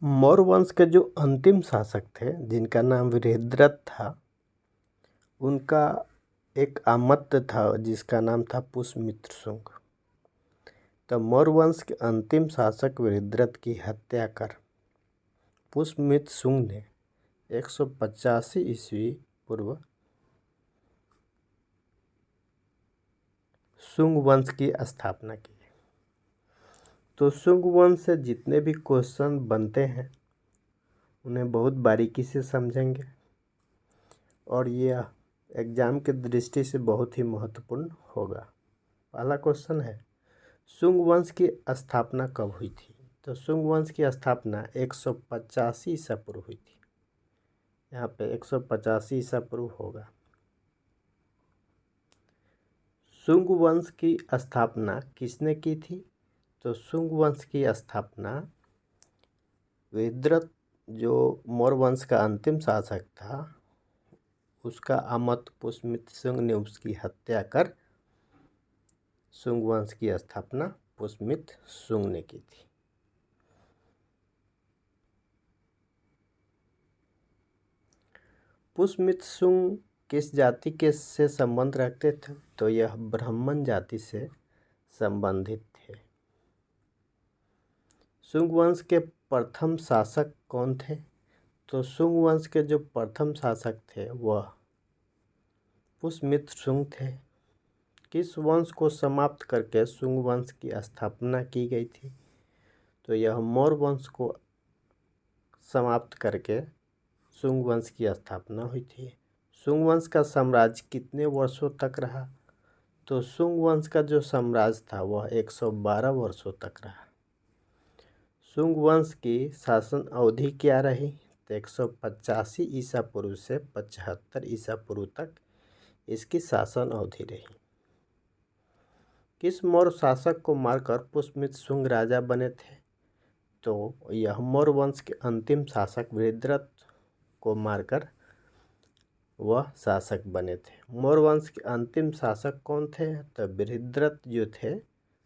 मौर्य वंश के जो अंतिम शासक थे जिनका नाम वृहद्रथ था, उनका एक आमात्य था जिसका नाम था पुष्यमित्र शुंग। तो मौर्य वंश के अंतिम शासक वृहद्रथ की हत्या कर पुष्यमित्र शुंग ने 185 ईस्वी पूर्व शुंग वंश की स्थापना की। तो शुंग वंश से जितने भी क्वेश्चन बनते हैं उन्हें बहुत बारीकी से समझेंगे और यह एग्जाम की दृष्टि से बहुत ही महत्वपूर्ण होगा। पहला क्वेश्चन है, शुंग वंश की स्थापना कब हुई थी? तो शुंग वंश की स्थापना 185 ईसा पूर्व हुई थी। यहाँ पे 185 ईसा पूर्व होगा। शुंग वंश की स्थापना किसने की थी? तो शुंग वंश की स्थापना वृहद्रथ जो मौर्य वंश का अंतिम शासक था, उसका आमात्य पुष्यमित्र शुंग ने उसकी हत्या कर शुंग वंश की स्थापना पुष्यमित्र शुंग ने की थी। पुष्यमित्र शुंग किस जाति के से संबंध रखते थे? तो यह ब्राह्मण जाति से संबंधित थे। शुंग वंश के प्रथम शासक कौन थे? तो शुंग वंश के जो प्रथम शासक थे वह पुष्यमित्र शुंग थे। किस वंश को समाप्त करके शुंग वंश की स्थापना की गई थी? तो यह मौर्य वंश को समाप्त करके शुंग वंश की स्थापना हुई थी। शुंग वंश का साम्राज्य कितने वर्षों तक रहा? तो शुंग वंश का जो साम्राज्य था वह 112 वर्षों तक रहा। शुंग वंश की शासन अवधि क्या रही? तो 185 ईसा पूर्व से 75 ईसा पूर्व तक इसकी शासन अवधि रही। किस मौर्य शासक को मारकर पुष्यमित्र शुंग राजा बने थे? तो यह मौर्य वंश के अंतिम शासक वृहद्रथ को मारकर वह शासक बने थे। मौर्य वंश के अंतिम शासक कौन थे? तो वृहद्रथ जो थे,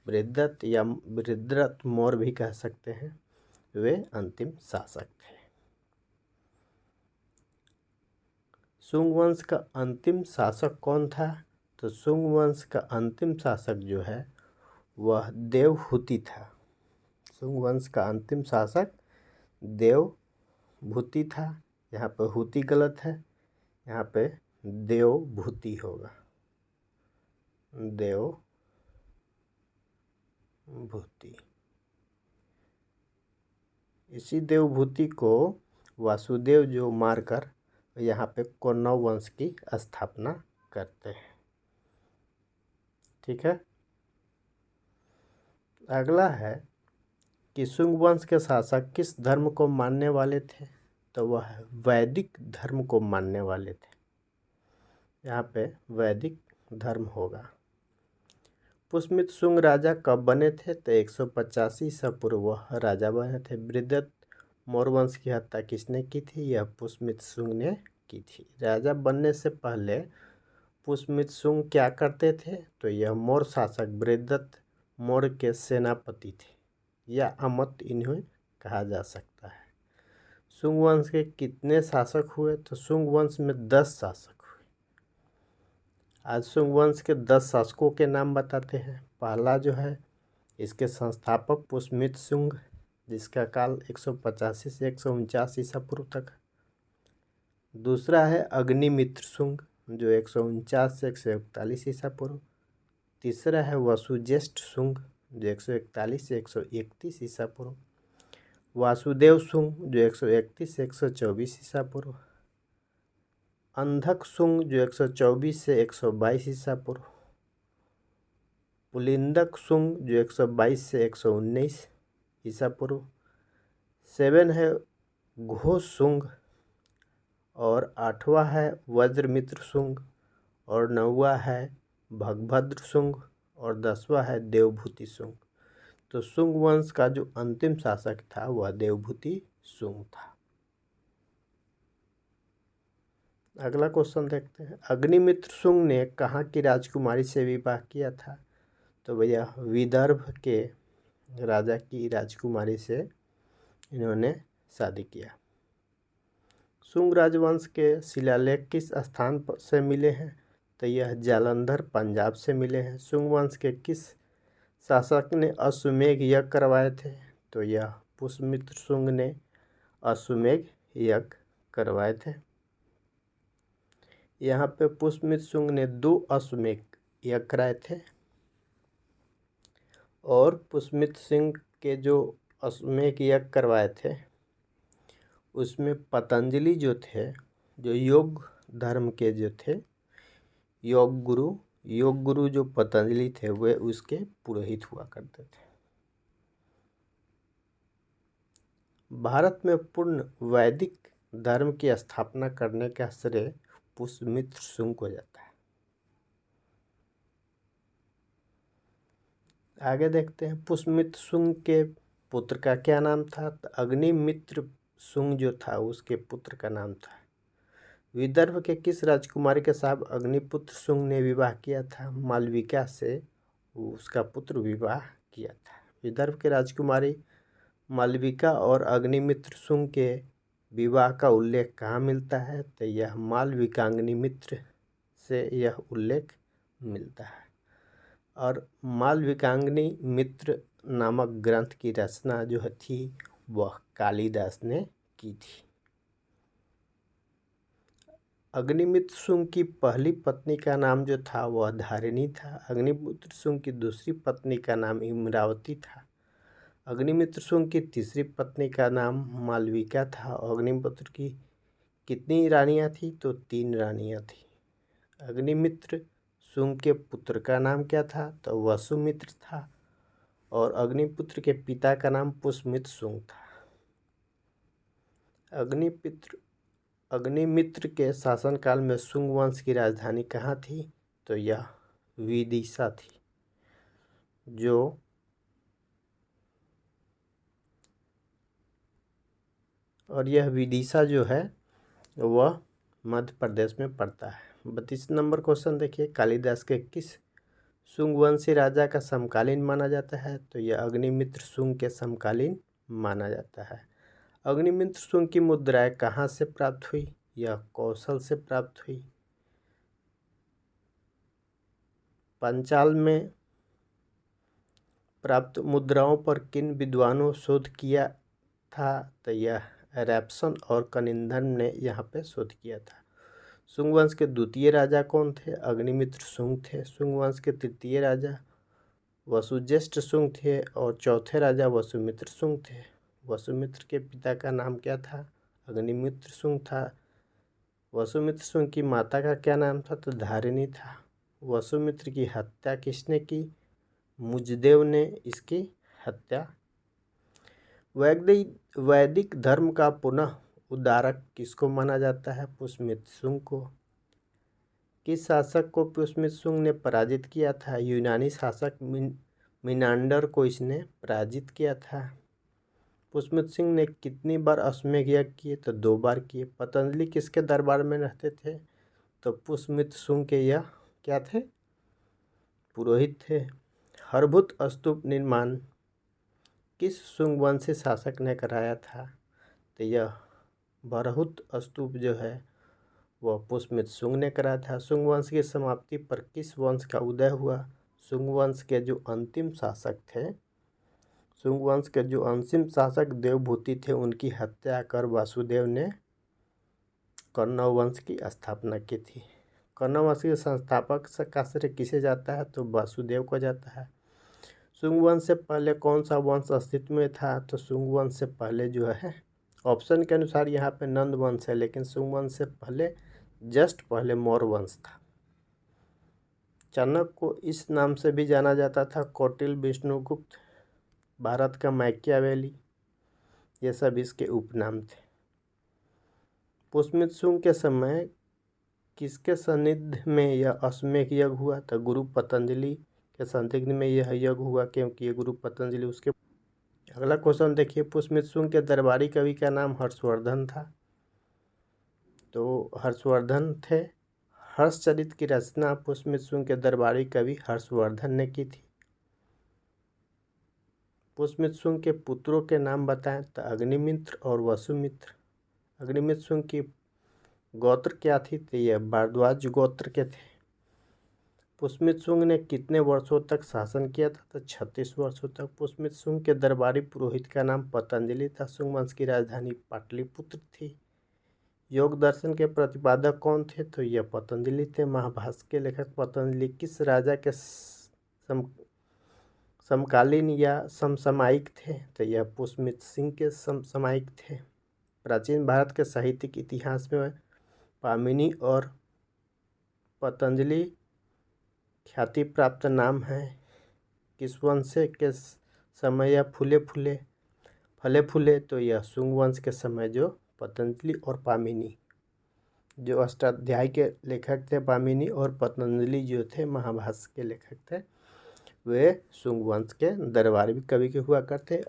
वृहद्रथ या वृहद्रथ मौर्य भी कह सकते हैं, वे अंतिम शासक थे। शुंग वंश का अंतिम शासक कौन था? तो शुंग वंश का अंतिम शासक जो है वह देवहूति था। शुंग वंश का अंतिम शासक देवभूति था। यहाँ पर हूति गलत है, यहाँ पे देवभूति होगा, देवभूति। इसी देवभूति को वासुदेव जो मारकर यहाँ पे कौरव वंश की स्थापना करते हैं। ठीक है। अगला है कि शुंग वंश के शासक किस धर्म को मानने वाले थे? तो वह वैदिक धर्म को मानने वाले थे। यहाँ पे वैदिक धर्म होगा। पुष्यमित्र शुंग राजा कब बने थे? तो 185 ईसा पूर्व वह राजा बने थे। वृहद्रथ मौर्य वंश की हत्या किसने की थी? यह पुष्यमित्र शुंग ने की थी। राजा बनने से पहले पुष्यमित्र शुंग क्या करते थे? तो यह मौर्य शासक वृहद्रथ मौर्य के सेनापति थे या आमात्य इन्हें कहा जा सकता है। शुंग वंश के कितने शासक हुए? तो शुंग वंश में 10 शासक हुए। आज शुंग वंश के 10 शासकों के नाम बताते हैं। पहला जो है, इसके संस्थापक पुष्यमित्र शुंग, जिसका काल 185 से 149 ईसा पूर्व तक। दूसरा है अग्निमित्र शुंग जो 149 से 141 ईसा पूर्व। तीसरा है वसुज्येष्ठ शुंग जो 141 से 131 ईसा पूर्व। वासुदेव शुंग जो 131 से 124 ईसा पूर्व। अंधक शुंग जो 124 से 122 ईसा पूर्व। पुलिंदक शुंग जो 122 से 119 ईसा पूर्व। 7 है घोष शुंग और 8वां है वज्रमित्र शुंग और 9वां है भगभद्र शुंग और 10वां है देवभूति शुंग। तो शुंग वंश का जो अंतिम शासक था वह देवभूति शुंग था। अगला क्वेश्चन देखते हैं, अग्निमित्र शुंग ने कहाँ की राजकुमारी से विवाह किया था? तो भैया विदर्भ के राजा की राजकुमारी से इन्होंने शादी किया। शुंग राजवंश के शिलालेख किस स्थान से मिले हैं? तो यह जालंधर पंजाब से मिले हैं। शुंग वंश के किस शासक ने अश्वमेध यज्ञ करवाए थे? तो यह पुष्यमित्र शुंग ने अश्वमेध यज्ञ करवाए थे। यहाँ पे पुष्यमित्र शुंग ने 2 अश्वमेध यज्ञ कराए थे और पुष्यमित्र सिंह के जो अश्वमेध यज्ञ करवाए थे उसमें पतंजलि जो थे, जो योग धर्म के जो थे योग गुरु जो पतंजलि थे वे उसके पुरोहित हुआ करते थे। भारत में पूर्ण वैदिक धर्म की स्थापना करने का श्रेय पुष्यमित्र शुंग को जाता है। आगे देखते हैं, पुष्यमित्र शुंग के पुत्र का क्या नाम था? तो अग्निमित्र शुंग जो था उसके पुत्र का नाम था। विदर्भ के किस राजकुमारी के साथ अग्निपुत्र शुंग ने विवाह किया था? मालविका से उसका पुत्र विवाह किया था। विदर्भ के राजकुमारी मालविका और अग्निमित्र शुंग के विवाह का उल्लेख कहाँ मिलता है? तो यह मालविकाग्निमित्र से यह उल्लेख मिलता है। और मालविकाग्नि मित्र नामक ग्रंथ की रचना जो थी वह कालिदास ने की थी। अग्निमित्र शुंग की पहली पत्नी का नाम जो था वह धारिणी था। अग्निमित्र शुंग की दूसरी पत्नी का नाम इमरावती था। अग्निमित्र शुंग की तीसरी पत्नी का नाम मालविका था। अग्निमित्र की कितनी रानियां थी? तो 3 रानियां थी। अग्निमित्र शुंग के पुत्र का नाम क्या था? तो वसुमित्र था और अग्निपुत्र के पिता का नाम पुष्यमित्र शुंग था। अग्निमित्र के शासनकाल में शुंग वंश की राजधानी कहाँ थी? तो यह विदिशा थी, यह विदिशा जो है वह मध्य प्रदेश में पड़ता है। 32 नंबर क्वेश्चन देखिए, कालिदास के किस शुंग वंशी राजा का समकालीन माना जाता है? तो यह अग्निमित्र शुंग के समकालीन माना जाता है। अग्निमित्र शुंग की मुद्राएं कहाँ से प्राप्त हुई? यह कौशल से प्राप्त हुई। पंचाल में प्राप्त मुद्राओं पर किन विद्वानों शोध किया था? तो यह रैप्सन और कनिंदन ने यहाँ पे शोध किया था। शुंग वंश के द्वितीय राजा कौन थे? अग्निमित्र शुंग थे। शुंग वंश के तृतीय राजा वसुज्येष्ठ शुंग थे और चौथे राजा वसुमित्र शुंग थे। वसुमित्र के पिता का नाम क्या था? अग्निमित्र शुंग था। वसुमित्र शुंग की माता का क्या नाम था? तो धारिणी था। वसुमित्र की हत्या किसने की? मुजदेव ने इसकी हत्या। वैदिक धर्म का पुनः उद्धारक किसको माना जाता है? पुष्यमित्र शुंग को। किस शासक को पुष्यमित्र शुंग ने पराजित किया था? यूनानी शासक मिनांडर को इसने पराजित किया था। पुष्यमित्र शुंग ने कितनी बार अश्वमेध यज्ञ किए? तो 2 बार किए। पतंजलि किसके दरबार में रहते थे? तो पुष्यमित्र शुंग के यह क्या थे? पुरोहित थे। हरभूत स्तूप निर्माण किस शुंग वंशी शासक ने कराया था? तो यह बरहुत स्तूप जो है वह पुष्यमित्र शुंग ने कराया था। शुंग वंश की समाप्ति पर किस वंश का उदय हुआ? शुंग वंश के जो अंतिम शासक थे, शुंग वंश के जो अंतिम शासक देवभूति थे उनकी हत्या कर वासुदेव ने कौरव वंश की स्थापना की थी। कौरव वंश के संस्थापक का श्रेय किसे जाता है? तो वासुदेव को जाता है। शुंग वंश से पहले कौन सा वंश अस्तित्व में था? तो शुंग वंश से पहले जो है ऑप्शन के अनुसार यहाँ पे नंद वंश है, लेकिन शुंग वंश से पहले जस्ट पहले मौर्य वंश था। चाणक्य को इस नाम से भी जाना जाता था। कौटिल्य, विष्णुगुप्त, भारत का मैकियावेली, ये सब इसके उपनाम थे। पुष्यमित्र शुंग के समय किसके सानिध्य में यह अश्वमेध यज्ञ हुआ? तो गुरु पतंजलि के सानिध्य में यह यज्ञ हुआ, क्योंकि ये गुरु पतंजलि उसके। अगला क्वेश्चन देखिए, पुष्यमित्र शुंग के दरबारी कवि का नाम हर्षवर्धन था। तो हर्षवर्धन थे। हर्षचरित की रचना पुष्यमित्र शुंग के दरबारी कवि हर्षवर्धन ने की थी। पुष्यमित्र शुंग के पुत्रों के नाम बताएं तो अग्निमित्र और वसुमित्र। अग्निमित्र शुंग की गोत्र क्या थी तो यह भारद्वाज गोत्र के थे। पुष्यमित्र शुंग ने कितने वर्षों तक शासन किया था तो 36 वर्षों तक। पुष्यमित्र शुंग के दरबारी पुरोहित का नाम पतंजलि था। शुंग वंश की राजधानी पाटलिपुत्र थी। योग दर्शन के प्रतिपादक कौन थे तो यह पतंजलि थे। महाभाष्य के लेखक पतंजलि किस राजा के समकालीन या समसामयिक थे तो यह पुष्यमित्र सिंह के समसामयिक थे। प्राचीन भारत के साहित्यिक इतिहास में पाणिनि और पतंजलि ख्याति प्राप्त नाम हैं। किस वंश के समय यह फले फूले तो यह शुंग वंश के समय जो पतंजलि और पाणिनि जो अष्टाध्यायी के लेखक थे, पाणिनि और पतंजलि जो थे महाभाष्य के लेखक थे, वे शुंग वंश के दरबारी भी कवि के हुआ करते।